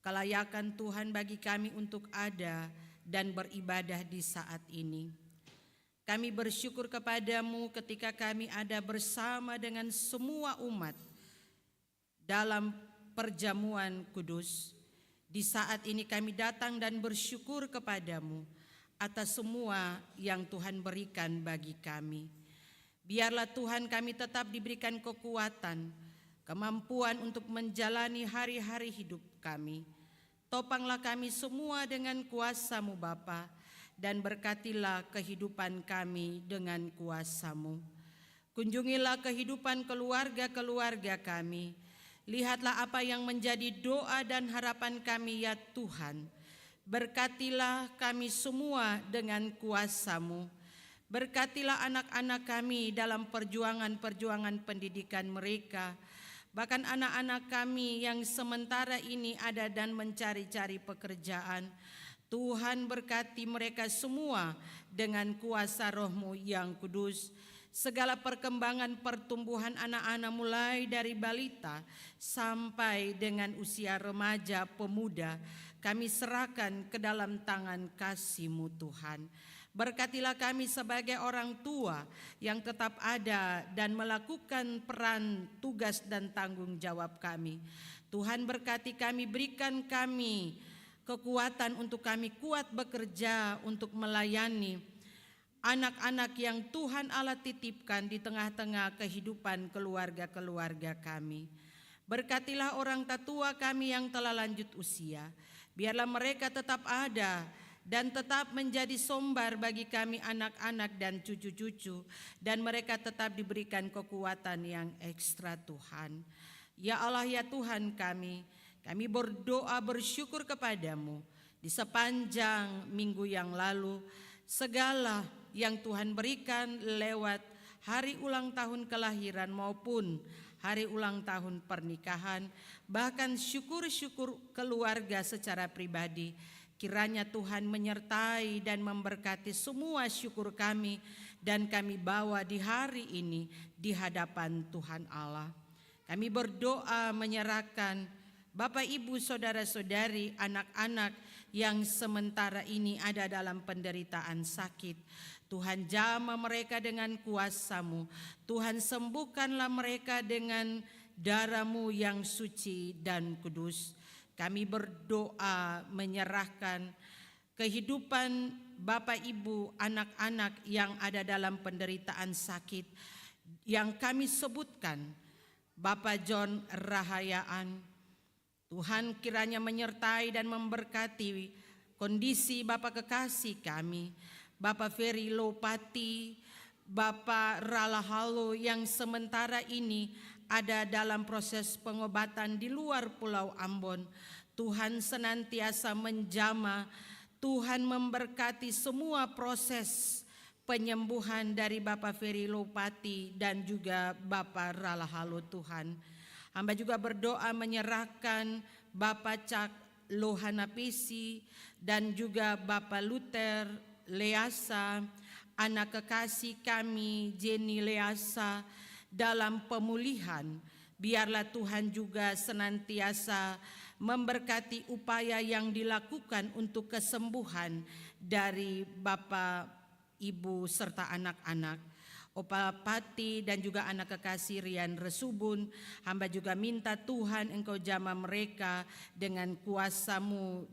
S3: kelayakan Tuhan bagi kami untuk ada dan beribadah di saat ini. Kami bersyukur kepadamu ketika kami ada bersama dengan semua umat dalam perjamuan kudus. Di saat ini kami datang dan bersyukur kepadamu atas semua yang Tuhan berikan bagi kami. Biarlah Tuhan kami tetap diberikan kekuatan, kemampuan untuk menjalani hari-hari hidup kami. Topanglah kami semua dengan kuasa-Mu Bapa, dan berkatilah kehidupan kami dengan kuasa-Mu. Kunjungilah kehidupan keluarga-keluarga kami. Lihatlah apa yang menjadi doa dan harapan kami ya Tuhan. Berkatilah kami semua dengan kuasa-Mu. Berkatilah anak-anak kami dalam perjuangan-perjuangan pendidikan mereka. Bahkan anak-anak kami yang sementara ini ada dan mencari-cari pekerjaan. Tuhan berkati mereka semua dengan kuasa Roh-Mu yang kudus. Segala perkembangan pertumbuhan anak-anak mulai dari balita sampai dengan usia remaja pemuda, kami serahkan ke dalam tangan kasih-Mu Tuhan. Berkatilah kami sebagai orang tua yang tetap ada dan melakukan peran, tugas dan tanggung jawab kami. Tuhan berkati kami, berikan kami kekuatan untuk kami kuat bekerja untuk melayani anak-anak yang Tuhan Allah titipkan di tengah-tengah kehidupan keluarga-keluarga kami. Berkatilah orang tua kami yang telah lanjut usia. Biarlah mereka tetap ada dan tetap menjadi sombar bagi kami anak-anak dan cucu-cucu, dan mereka tetap diberikan kekuatan yang ekstra Tuhan. Ya Allah, ya Tuhan kami berdoa bersyukur kepadamu di sepanjang minggu yang lalu, segala yang Tuhan berikan lewat hari ulang tahun kelahiran maupun hari ulang tahun pernikahan, bahkan syukur-syukur keluarga secara pribadi. Kiranya Tuhan menyertai dan memberkati semua syukur kami dan kami bawa di hari ini di hadapan Tuhan Allah. Kami berdoa menyerahkan Bapak, Ibu, saudara-saudari, anak-anak yang sementara ini ada dalam penderitaan sakit. Tuhan jamah mereka dengan kuasa-Mu. Tuhan sembuhkanlah mereka dengan darah-Mu yang suci dan kudus. Kami berdoa menyerahkan kehidupan Bapak, Ibu, anak-anak yang ada dalam penderitaan sakit yang kami sebutkan. Bapak John Rahayaan, Tuhan kiranya menyertai dan memberkati kondisi Bapak kekasih kami, Bapak Ferry Lopati, Bapak Ralahalo yang sementara ini ada dalam proses pengobatan di luar Pulau Ambon. Tuhan senantiasa menjamah, Tuhan memberkati semua proses penyembuhan dari Bapak Ferry Lopati dan juga Bapak Ralahalo Tuhan. Hamba juga berdoa menyerahkan Bapak Cak Lohanapisi dan juga Bapak Luther Leasa, anak kekasih kami Jenny Leasa, dalam pemulihan. Biarlah Tuhan juga senantiasa memberkati upaya yang dilakukan untuk kesembuhan dari Bapak, Ibu serta anak-anak. Opa Pati dan juga anak kekasih Rian Resubun, hamba juga minta Tuhan Engkau jamah mereka dengan kuasa-Mu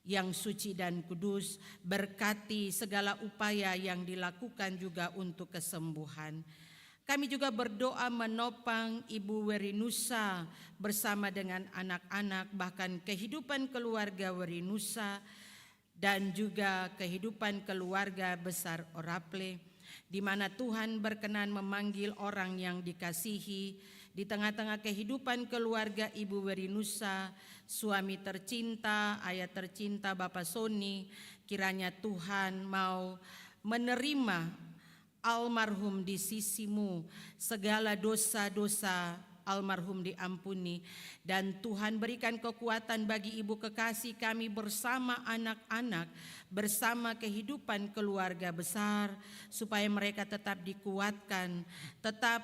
S3: yang suci dan kudus. Berkati segala upaya yang dilakukan juga untuk kesembuhan. Kami juga berdoa menopang Ibu Werinusa bersama dengan anak-anak, bahkan kehidupan keluarga Werinusa dan juga kehidupan keluarga besar Oraple, di mana Tuhan berkenan memanggil orang yang dikasihi di tengah-tengah kehidupan keluarga Ibu Werinusa, suami tercinta, ayah tercinta Bapak Soni. Kiranya Tuhan mau menerima almarhum di sisi-Mu, segala dosa-dosa almarhum diampuni, dan Tuhan berikan kekuatan bagi ibu kekasih kami bersama anak-anak, bersama kehidupan keluarga besar, supaya mereka tetap dikuatkan, tetap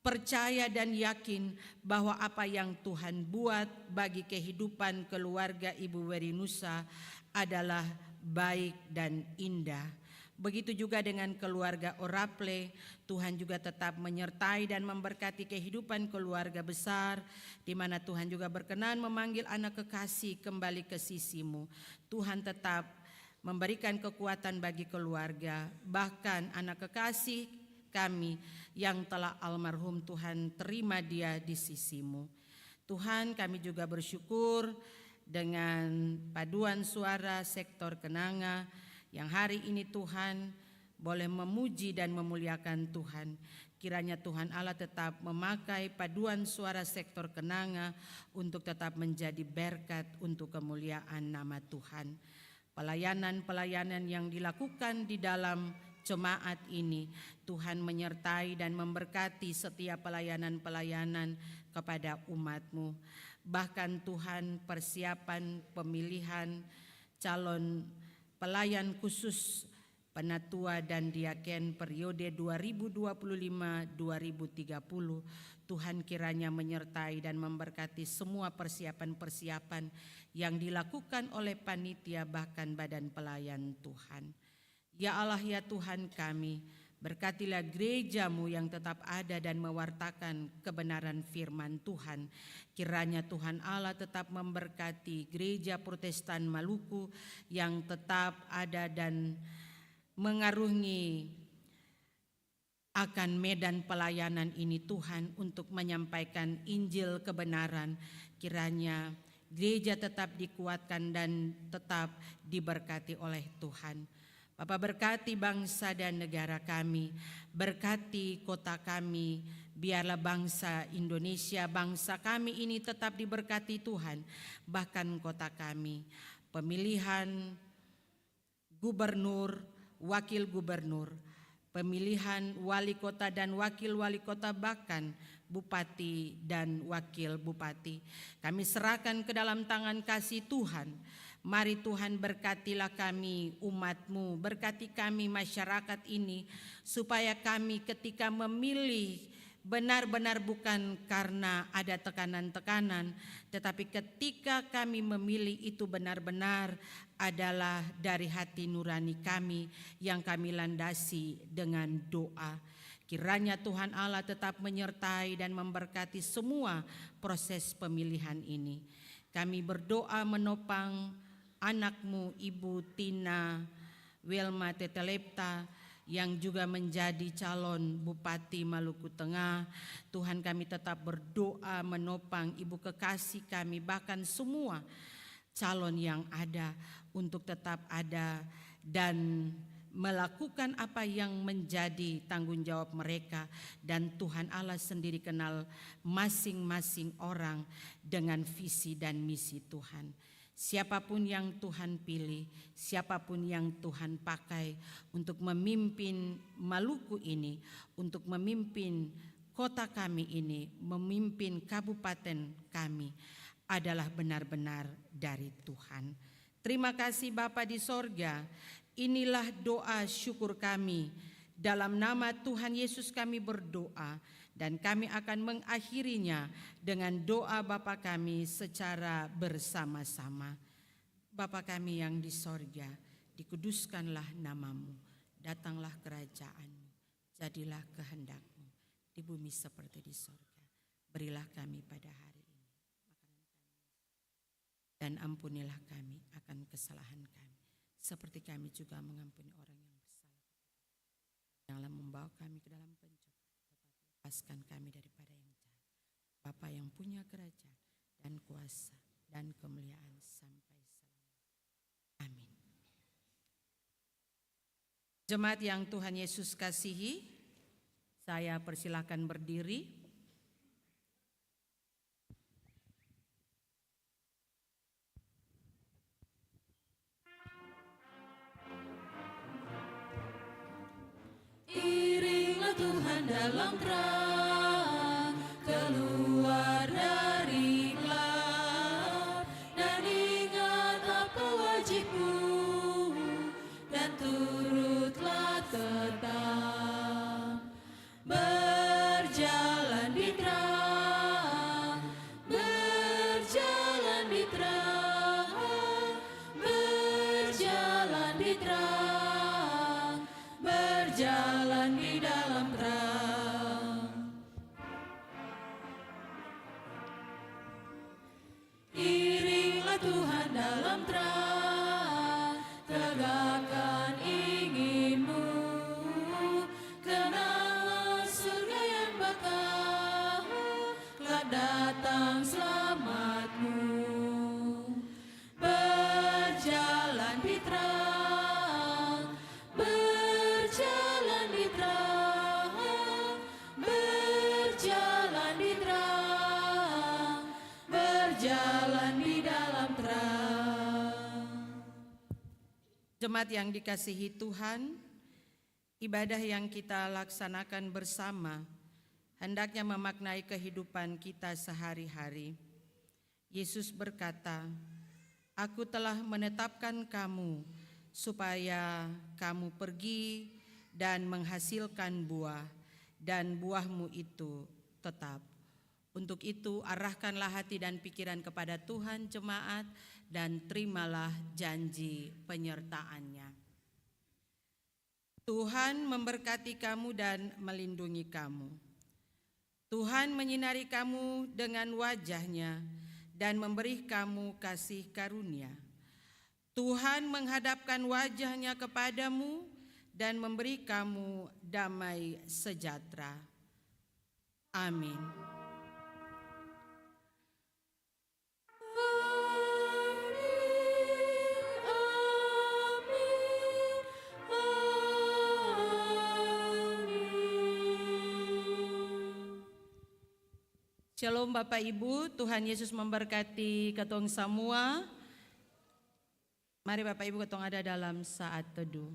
S3: percaya dan yakin bahwa apa yang Tuhan buat bagi kehidupan keluarga Ibu Werinusa adalah baik dan indah. Begitu juga dengan keluarga Oraple, Tuhan juga tetap menyertai dan memberkati kehidupan keluarga besar, di mana Tuhan juga berkenan memanggil anak kekasih kembali ke sisi-Mu. Tuhan tetap memberikan kekuatan bagi keluarga, bahkan anak kekasih kami yang telah almarhum, Tuhan terima dia di sisi-Mu. Tuhan, kami juga bersyukur dengan paduan suara sektor Kenanga, yang hari ini Tuhan boleh memuji dan memuliakan Tuhan. Kiranya Tuhan Allah tetap memakai paduan suara sektor Kenanga untuk tetap menjadi berkat untuk kemuliaan nama Tuhan. Pelayanan-pelayanan yang dilakukan di dalam jemaat ini. Tuhan menyertai dan memberkati setiap pelayanan-pelayanan kepada umat-Mu. Bahkan Tuhan, persiapan pemilihan calon pelayan khusus penatua dan diaken periode 2025-2030, Tuhan kiranya menyertai dan memberkati semua persiapan-persiapan yang dilakukan oleh panitia bahkan badan pelayan Tuhan. Ya Allah, ya Tuhan kami, berkatilah gereja-Mu yang tetap ada dan mewartakan kebenaran firman Tuhan. Kiranya Tuhan Allah tetap memberkati gereja Protestan Maluku yang tetap ada dan mengarungi akan medan pelayanan ini Tuhan untuk menyampaikan Injil kebenaran. Kiranya gereja tetap dikuatkan dan tetap diberkati oleh Tuhan. Bapa, berkati bangsa dan negara kami, berkati kota kami, biarlah bangsa Indonesia, bangsa kami ini tetap diberkati Tuhan, bahkan kota kami. Pemilihan gubernur, wakil gubernur, pemilihan wali kota dan wakil wali kota, bahkan bupati dan wakil bupati, kami serahkan ke dalam tangan kasih Tuhan. Mari Tuhan, berkatilah kami umat-Mu, berkati kami masyarakat ini, supaya kami ketika memilih benar-benar bukan karena ada tekanan-tekanan, tetapi ketika kami memilih itu benar-benar adalah dari hati nurani kami yang kami landasi dengan doa. Kiranya Tuhan Allah tetap menyertai dan memberkati semua proses pemilihan ini. Kami berdoa menopang anak-Mu Ibu Tina Welma Tetelepta yang juga menjadi calon Bupati Maluku Tengah. Tuhan, kami tetap berdoa menopang Ibu kekasih kami, bahkan semua calon yang ada, untuk tetap ada dan melakukan apa yang menjadi tanggung jawab mereka. Dan Tuhan Allah sendiri kenal masing-masing orang dengan visi dan misi Tuhan. Siapapun yang Tuhan pilih, siapapun yang Tuhan pakai untuk memimpin Maluku ini, untuk memimpin kota kami ini, memimpin kabupaten kami, adalah benar-benar dari Tuhan. Terima kasih Bapa di sorga, inilah doa syukur kami. Dalam nama Tuhan Yesus kami berdoa, dan kami akan mengakhirinya dengan doa Bapa kami secara bersama-sama. Bapa kami yang di sorga, dikuduskanlah namamu, datanglah kerajaan-Mu, jadilah kehendak-Mu di bumi seperti di sorga. Berilah kami pada hari ini makanan kami, dan ampunilah kami akan kesalahan kami, seperti kami juga mengampuni orang yang bersalah. Janganlah membawa kami ke dalam pencobaan, lepaskan kami daripada yang jahat. Bapa yang punya kerajaan dan kuasa dan kemuliaan sampai selamanya. Amin. Jemaat yang Tuhan Yesus kasihi, saya persilahkan berdiri.
S2: Iringlah Tuhan dalam terang, keluar dari gelap, dan ingat apa wajibmu, dan turutlah tetap. Berjalan di terang, berjalan di terang, berjalan di terang, berjalan di dalam terang. Iringlah Tuhan dalam terang, tegakkan inginmu, kenanglah surga yang bakal kelak datang selamatmu. Berjalan di terang, berjalan di terang, berjalan di terang, berjalan di dalam terang.
S3: Jemaat yang dikasihi Tuhan, Ibadah yang kita laksanakan bersama hendaknya memaknai kehidupan kita sehari-hari. Yesus berkata, "Aku telah menetapkan kamu supaya kamu pergi dan menghasilkan buah, dan buahmu itu tetap. Untuk itu arahkanlah hati dan pikiran kepada Tuhan jemaat dan terimalah janji penyertaannya." Tuhan memberkati kamu dan melindungi kamu. Tuhan menyinari kamu dengan wajah-Nya dan memberi kamu kasih karunia. Tuhan menghadapkan wajah-Nya kepadamu dan memberi kamu damai sejahtera. Amin. Shalom Bapak Ibu, Tuhan Yesus memberkati ketong semua. Mari Bapak Ibu ketong ada dalam saat teduh.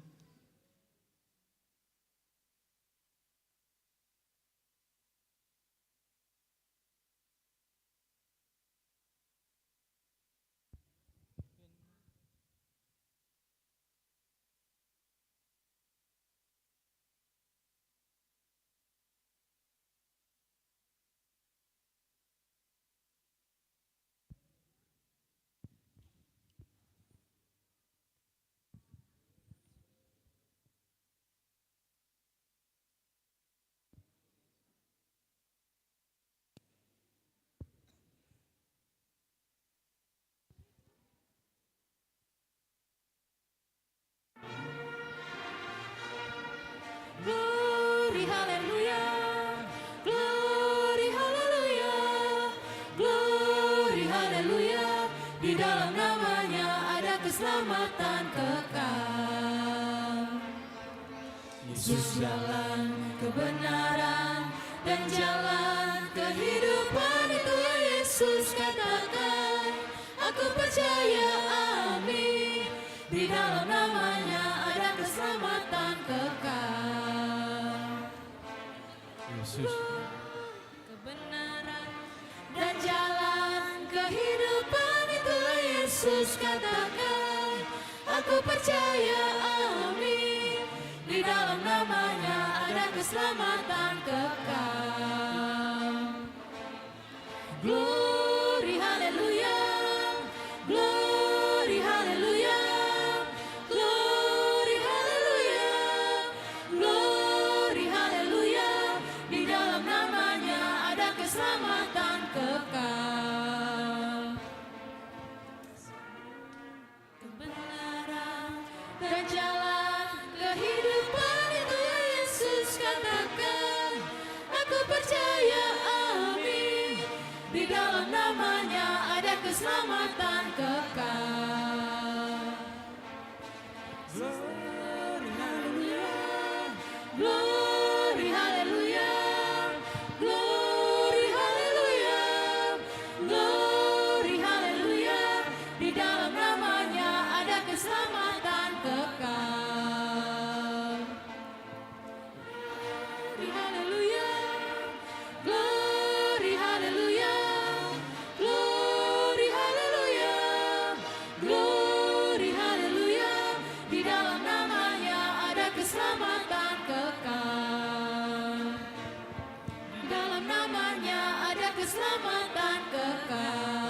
S2: Glory hallelujah, glory hallelujah, glory hallelujah. Di dalam namanya ada keselamatan kekal. Yesus jalan kebenaran dan jalan kehidupan, itulah Yesus katakan. Aku percaya, amin. Di dalam namanya ada keselamatan kekal.
S4: Yesus.
S2: Kebenaran dan jalan kehidupan, itulah Yesus katakan. Aku percaya, amin. Di dalam namanya ada keselamatan kekal. Glory hallelujah, glory hallelujah, glory hallelujah, glory hallelujah. Di dalam namanya ada keselamatan kekal. Kebenaran dan jalan kehidupan, itulah Yesus katakan. Aku percaya, amin. Di dalam namanya ada keselamatan kekal. Glory hallelujah, glory hallelujah, glory hallelujah, glory hallelujah. Di dalam namanya ada keselamatan kekal. Glory hallelujah, glory hallelujah, glory hallelujah, glory hallelujah. Di dalam namanya ada keselamatan kekal. Di dalam namanya ada keselamatan kekal.